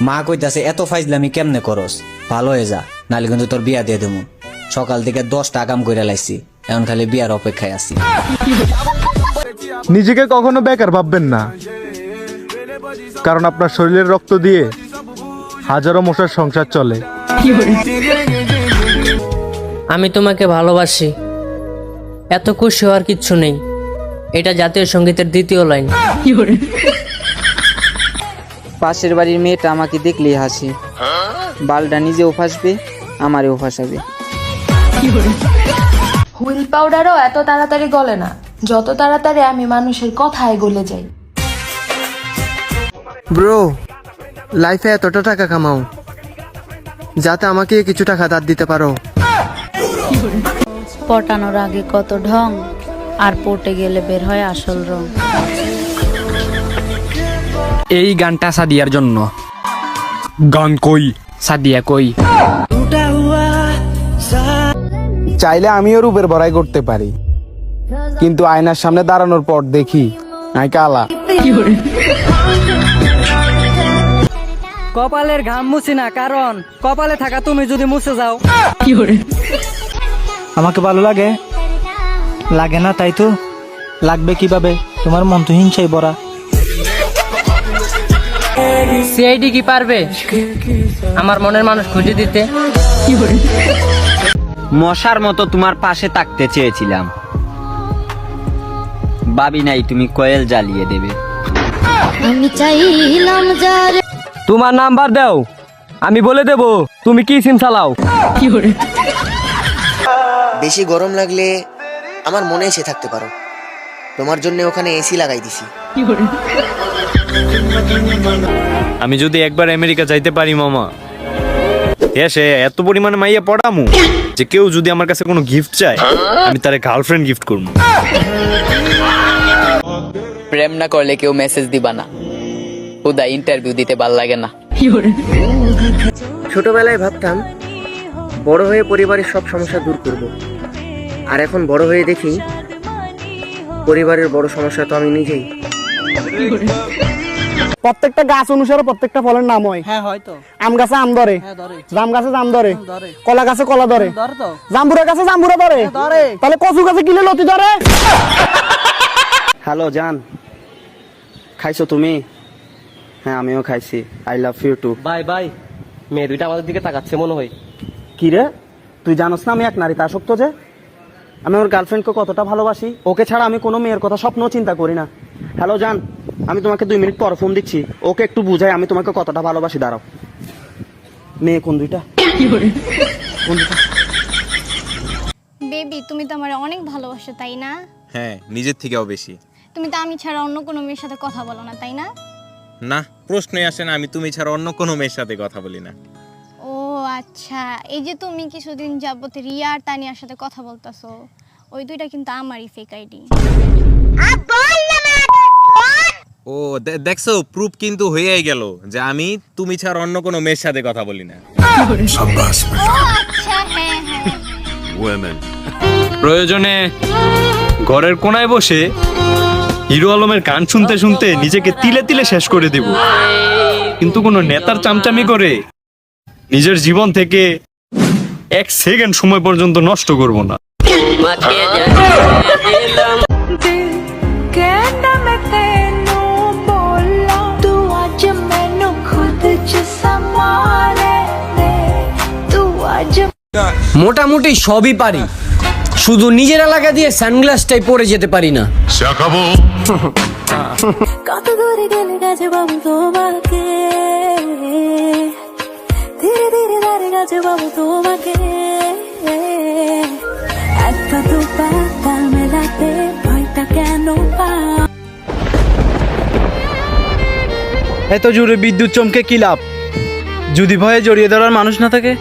মা কইতাছে এত ফাইজলামি কেমনে করস, ভালো হয়ে যা, নাহলে কিন্তু তোর বিয়া দিয়ে দেবো। সকাল থেকে 10টা কাম করে লাইছি, এখন খালি বিয়ার অপেক্ষায় আছি। নিজেকে কখনো বেকার ভাববেন না, কারণ আপনার শরীরের রক্ত দিয়ে হাজারো মশার সংসার চলে। আমি তোমাকে ভালোবাসি, এত খুশি হওয়ার কিচ্ছু নেই। এটা জাতীয় সঙ্গীতের দ্বিতীয় লাইন। পাশের বাড়ির মেয়েটা আমাকে দেখলেই হাসি, বালটা নিজেও ফাঁসবে আমারেও ফাঁসাবে। হুইল পাউডারও এত তাড়াতাড়ি গলে না, যত তাড়াতাড়ি আমি মানুষের কথায় গলে যাই। ব্রো, লাইফে এতটা টাকা কামাও যাতে আমাকে কিছু টাকা ধার দিতে পারো। পটানোর আগে কত ঢং, আর পটে গেলে বের হয় আসল রং। এই গানটা সাদিয়ার জন্য। গান কই? সাদিয়া কই? চাইলে আমিও রূপের বড়াই করতে পারি, কিন্তু আয়নার সামনে দাঁড়ানোর পর দেখি নাই কালা। কপালের ঘাম মুছি না, কারণ কপালে থাকা তুমি যদি মুছে যাও। আমাকে ভালো লাগে লাগে না, তাই তো লাগবে কিভাবে? তোমার মন তো হিংসাই ভরা। সিআইডি কি পারবে আমার মনের মানুষ খুঁজে দিতে? মশার মতো তোমার পাশে থাকতে চেয়েছিলাম, ভাবি নাই তুমি কয়েল জ্বালিয়ে দেবে। আমি চাইলাম যারে। তোমার নাম্বার দাও, আমি বলে দেব তুমি কি সিম চালাও। বেশি গরম লাগলে আমার মনে এসে থাকতে পারো, তোমার জন্য ওখানে এসি লাগাই দিছি। আমি যদি একবার আমেরিকা যাইতে পারি মামা, এসে এত পরিমাণে মাইয়া পড়ামু যে কেউ যদি আমার কাছে কোনো গিফট চায় আমি তারে গার্লফ্রেন্ড গিফট করবো। প্রেম না করলে কেউ মেসেজ দিবা না, খুদা ইন্টারভিউ দিতে ভাল লাগে না। ছোটবেলায় ভাবতাম বড় হয়ে পরিবারের সব সমস্যা দূর করব, আর এখন বড় হয়ে দেখি পরিবারের বড় সমস্যা তো আমি নিজেই। প্রত্যেকটা গাছ অনুসারে প্রত্যেকটা ফলের নাম হয়। হ্যাঁ হয়তো। আম গাছে আম ধরে, জাম গাছে জাম ধরে, কলা গাছে কলা ধরে, জাম্বুরা গাছে জাম্বুরা ধরে, তাহলে কচু গাছে কিলে লতি ধরে। হ্যালো জান, খাইছো তুমি? হ্যাঁ আমিও খাইছি। I love you too. Bye bye. মেয়ে দুইটা আমাদের দিকে তাকাচ্ছে মনে হয়। কি রে, তুই জানোস না আমি এক নারীতে আসক্ত, যে আমি আমার গার্লফ্রেন্ডকে কতটা ভালোবাসি। ওকে ছাড়া আমি কোনো মেয়ের কথা স্বপ্নও চিন্তা করি না। হ্যালো জান, আমি তোমাকে 2 মিনিট পর ফোন দিচ্ছি, ওকে একটু বুঝাই আমি তোমাকে কতটা ভালোবাসি। দাঁড়াও। মেয়ে কোন দুইটা? বেবি, তুমি তো আমার অনেক ভালোবাসো, তাই না? হ্যাঁ, নিজের থেকেও বেশি। তুমি তো আমি ছাড়া অন্য কোনো মেয়ের সাথে কথা বলো না, তাই না? না, প্রশ্নই আসে না, আমি তুমি ছাড়া অন্য কোনো মেয়ের সাথে কথা বলি না। ও আচ্ছা, এই যে তুমি কিছুদিন যাবত রিয়া আর তানিয়ার সাথে কথা বলতাছো, ওই দুইটা কিন্তু আমারই ফেক আইডি। ও দেখছো, প্রুফ কিন্তু হয়েই গেল যে আমি তুমি ছাড়া অন্য কোনো মেয়ের সাথে কথা বলি না। আচ্ছা, হ্যাঁ হ্যাঁ। প্রয়োজনে ঘরের কোনায় বসে হিরো আলমের গান শুনতে শুনতে নিজেকে তিলে তিলে শেষ করে দেব, কিন্তু কোনো নেতার চামচামি করে নিজের জীবন থেকে 1 সেকেন্ড সময় পর্যন্ত নষ্ট করব না। মোটামুটি সবই পারি, শুধু নিজের এলাকা দিয়ে সানগ্লাসটাই পরে যেতে পারি না। কত দূরে গেলে গেছে বাবু তোমাকে, ধীরে ধীরে দাঁড়িয়ে গেছে বাবু তোমাকে, এত তো পাতা মেলাতে ভয়টা কেন পাও? এত জোরে বিদ্যুৎ চমকে কি লাভ যদি ভয়ে জড়িয়ে ধরার মানুষ না থাকে?